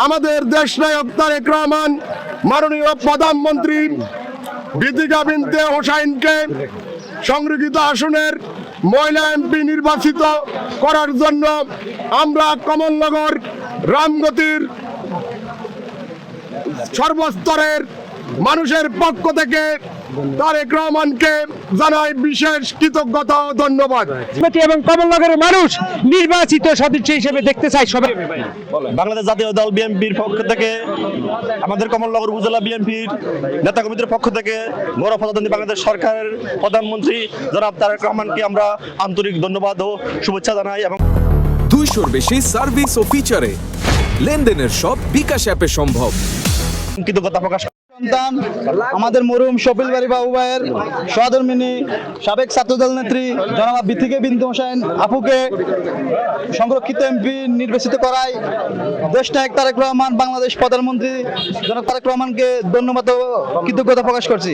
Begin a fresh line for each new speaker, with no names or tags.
আমাদের দেশ নায়ক তারেক রহমান মাননীয় প্রধানমন্ত্রী বিতিকা বিনতে হোসাইনকে সংরক্ষিত আসনের মহিলা এমপি নির্বাচিত করার জন্য আমরা কমলনগর রামগতির সর্বস্তরের মানুষের পক্ষ থেকে তারেক রহমানকে জানাই বিশেষ কৃতজ্ঞতা ও ধন্যবাদ।
এবং কমলনগরের মানুষ নির্বাচিত সদস্য হিসেবে দেখতে চাই সবাই।
বাংলাদেশ জাতীয় দল বিএনপির পক্ষ থেকে, আমাদের কমলনগর উপজেলা বিএনপির নেতা কমিটির পক্ষ থেকে গৌরব প্রজাতন্ত্রী বাংলাদেশ সরকারের প্রধানমন্ত্রী জনাব তারেক রহমানকে আমরা আন্তরিক ধন্যবাদ ও শুভেচ্ছা জানাই। এবং
200-র বেশি সার্ভিস ও ফিচারে লেনদেনের সব বিকাশ অ্যাপে সম্ভব।
কৃতজ্ঞতা প্রকাশ
সন্তান আমাদের মরহুম শফিল বাড়ি বাবু ভাইয়ের সহধর্মিনী সাবেক ছাত্রদল নেত্রী জনাব বিথিকে বিনতে হোসেন আপুকে সংরক্ষিত এমপি নির্বাচিত করায় দেশ নায়ক তারেক রহমান বাংলাদেশ প্রধানমন্ত্রী জনাব তারেক রহমানকে ধন্যবাদ ও কৃতজ্ঞতা প্রকাশ করছি।